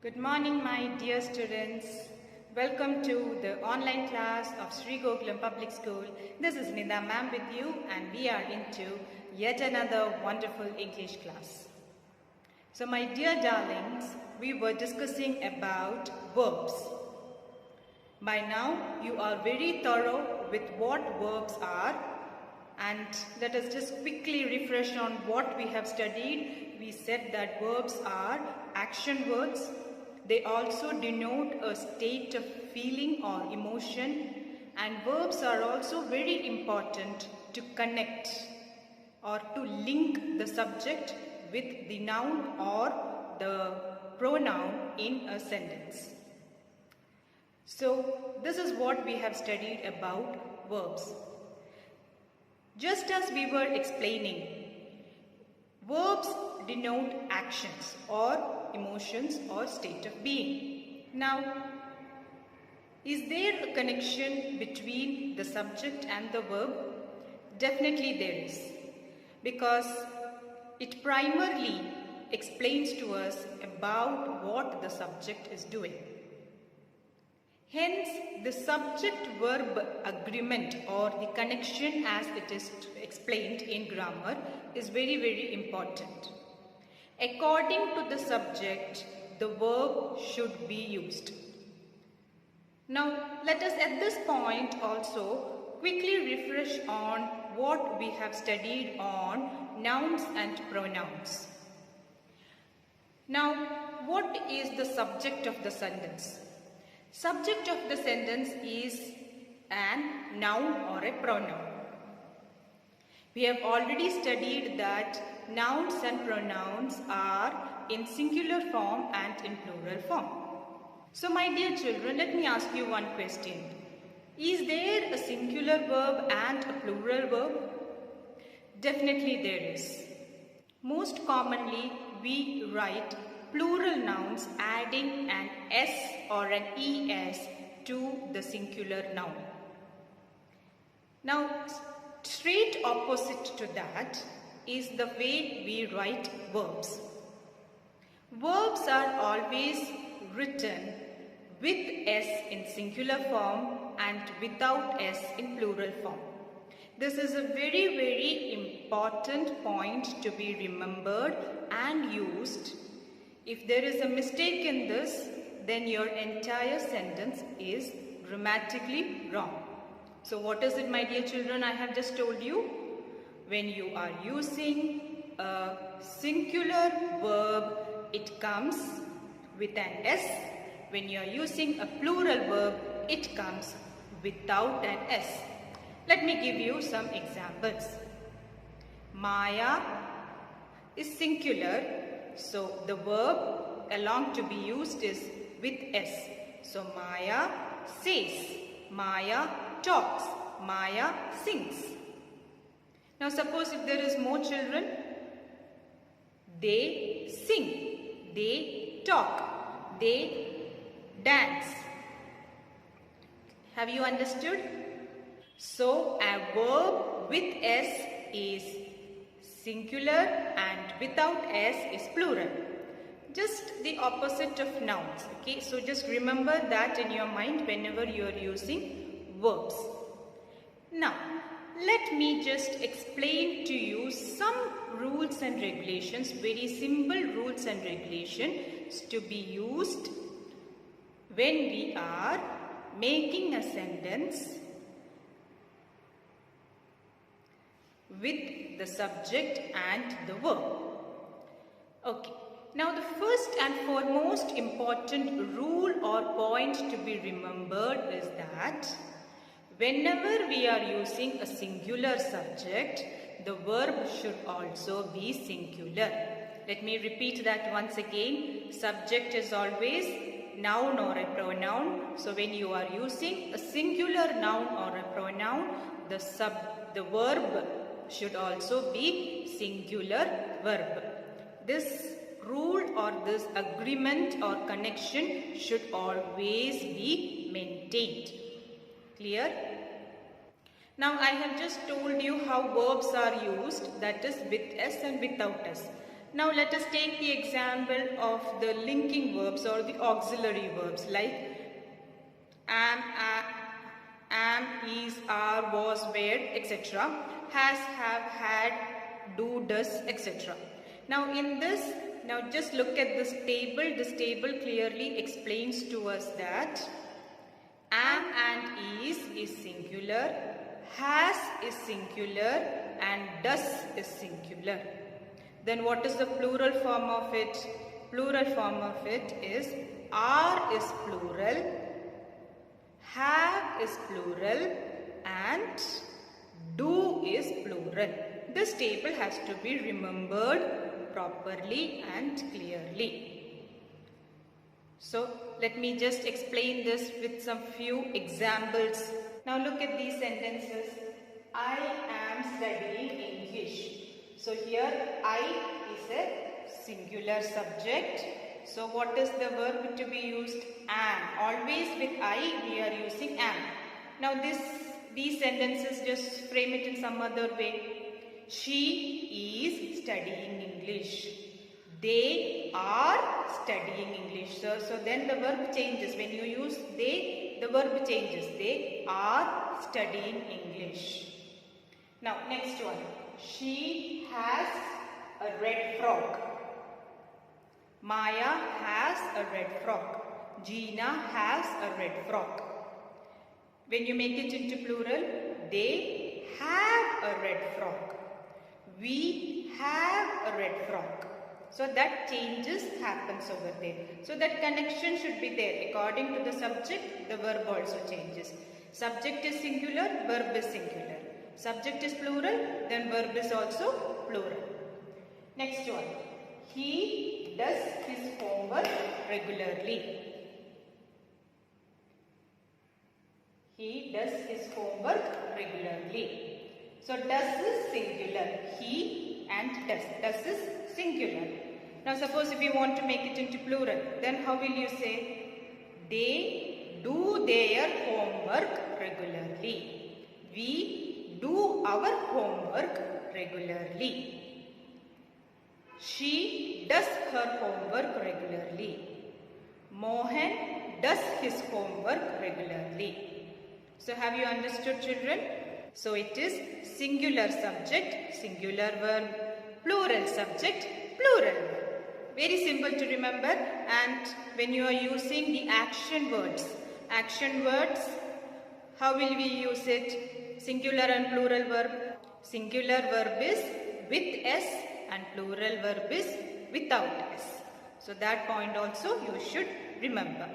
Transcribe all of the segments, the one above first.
Good morning, my dear students. Welcome to the online class of Sri Gokulam Public School. This is Nida ma'am with you, and we are into yet another wonderful English class. So my dear darlings, we were discussing about verbs. By now, you are very thorough with what verbs are, and let us just quickly refresh on what we have studied. We said that verbs are action words. They also denote a state of feeling or emotion, and verbs are also very important to connect or to link the subject with the noun or the pronoun in a sentence. So this is what we have studied about verbs. Just as we were explaining, verbs denote actions or emotions or state of being. Now, is there a connection between the subject and the verb? Definitely there is, because it primarily explains to us about what the subject is doing. Hence, the subject-verb agreement or the connection as it is explained in grammar is very, very important. According to the subject, the verb should be used. Now, let us at this point also quickly refresh on what we have studied on nouns and pronouns. Now, what is the subject of the sentence? Subject of the sentence is an noun or a pronoun. We have already studied that nouns and pronouns are in singular form and in plural form. So my dear children, let me ask you one question. Is there a singular verb and a plural verb? Definitely there is. Most commonly we write plural nouns adding an s or an es to the singular noun. Now, straight opposite to that is the way we write verbs. Verbs are always written with s in singular form and without s in plural form. This is a very, very important point to be remembered and used. If there is a mistake in this, then your entire sentence is grammatically wrong. So what is it, my dear children, I have just told you? When you are using a singular verb, it comes with an s. When you are using a plural verb, it comes without an s. Let me give you some examples. Maya is singular, so the verb along to be used is with s. So Maya says, Maya talks, Maya sings. Now suppose if there is more children, they sing, they talk, they dance. Have you understood? So a verb with s is singular and without s is plural. Just the opposite of nouns. Okay, so just remember that in your mind whenever you are using verbs. Now, let me just explain to you some rules and regulations, very simple rules and regulations to be used when we are making a sentence with the subject and the verb. Okay. Now the first and foremost important rule or point to be remembered is that whenever we are using a singular subject, the verb should also be singular. Let me repeat that once again. Subject is always noun or a pronoun. So when you are using a singular noun or a pronoun, the verb should also be singular verb. This rule or this agreement or connection should always be maintained. Clear? Now I have just told you how verbs are used, that is with s and without s. Now let us take the example of the linking verbs or the auxiliary verbs like am, is, are, was, were, etc. Has, have, had, do, does, etc. Now in this, now just look at this table. This table clearly explains to us that am and is singular, has is singular and does is singular. Then what is the plural form of it? Plural form of it is are is plural, have is plural and do is plural. This table has to be remembered properly and clearly. So let me just explain this with some few examples. Now look at these sentences. I am studying English. So here I is a singular subject. So what is the verb to be used? Am. Always with I we are using am. Now these sentences, just frame it in some other way. She is studying English. They are studying English. So then the verb changes. When you use they, the verb changes. They are studying English. Now next one. She has a red frock. Maya has a red frock. Gina has a red frock. When you make it into plural, they have a red frock. We have a red frock. So that changes happens over there. So that connection should be there. According to the subject, the verb also changes. Subject is singular, verb is singular. Subject is plural, then verb is also plural. Next one. He does his homework regularly. He does his homework regularly. So does is singular. He and does. Does is singular. Now suppose if you want to make it into plural, then how will you say? They do their homework regularly. We do our homework regularly. She does her homework regularly. Mohan does his homework regularly. So have you understood, children? So it is singular subject, singular verb, plural subject, plural verb. Very simple to remember. And when you are using the action words, how will we use it? Singular and plural verb. Singular verb is with S and plural verb is without S. So that point also you should remember.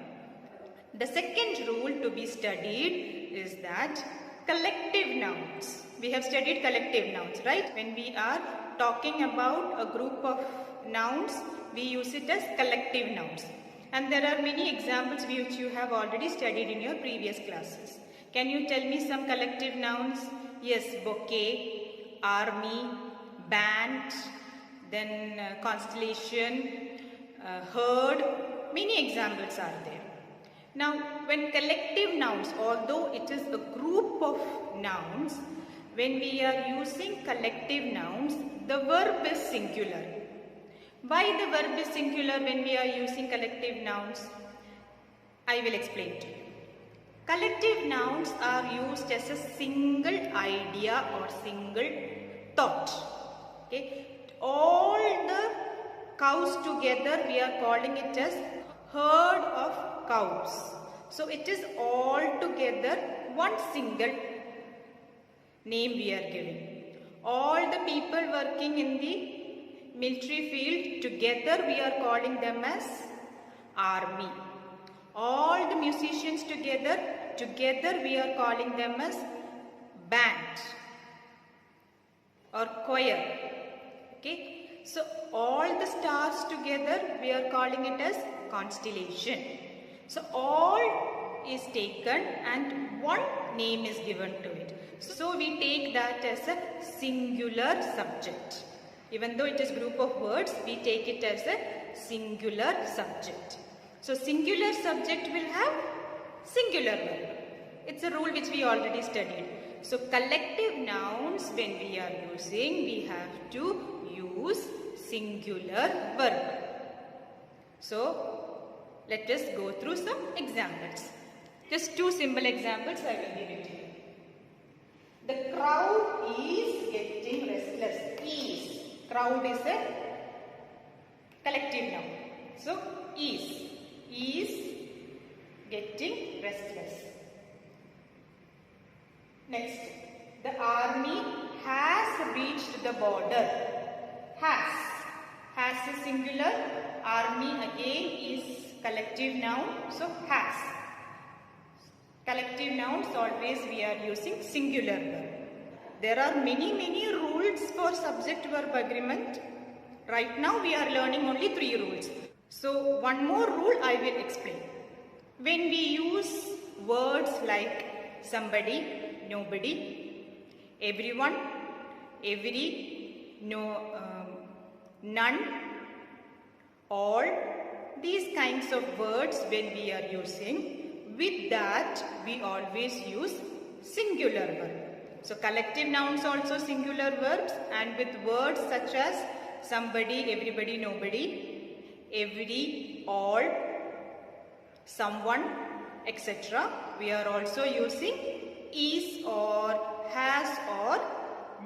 The second rule to be studied is that collective nouns. We have studied collective nouns, right? When we are talking about a group of nouns, we use it as collective nouns. And there are many examples which you have already studied in your previous classes. Can you tell me some collective nouns? Yes, bouquet, army, band, then constellation, herd. Many examples are there. Now, when collective nouns, although it is a group of nouns, when we are using collective nouns, the verb is singular. Why the verb is singular when we are using collective nouns? I will explain to you. Collective nouns are used as a single idea or single thought. Okay? All the cows together, we are calling it as herd of cows. So it is all together one single name we are giving. All the people working in the military field together, we are calling them as army. All the musicians together we are calling them as band or choir. Okay? So all the stars together, we are calling it as constellation. So all is taken and one name is given to it. So we take that as a singular subject. Even though it is group of words, we take it as a singular subject. So singular subject will have singular verb. It's a rule which we already studied. So collective nouns, when we are using, we have to use singular verb. So, let us go through some examples. Just two simple examples I will give it to you. The crowd is getting restless. Is. Crowd is a collective noun. So, is getting restless. Next, the army has reached the border. Has is singular. Army again is collective noun. So, has. Collective nouns always we are using singular verb. There are many rules for subject verb agreement. Right now we are learning only 3 rules. So one more rule I will explain. When we use words like somebody, nobody, everyone, every, none, all, these kinds of words when we are using, with that we always use singular verb. So collective nouns also singular verbs, and with words such as somebody, everybody, nobody, every, all, someone, etc. we are also using is or has or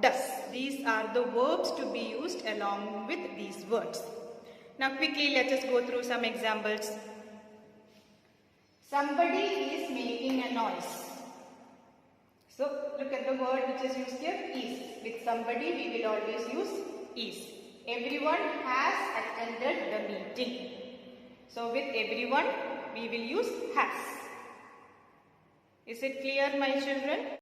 does. These are the verbs to be used along with these words. Now quickly let us go through some examples. Somebody is making a noise. So look at the word which is used here, is. With somebody we will always use is. Everyone has attended the meeting. So with everyone we will use has. Is it clear, my children?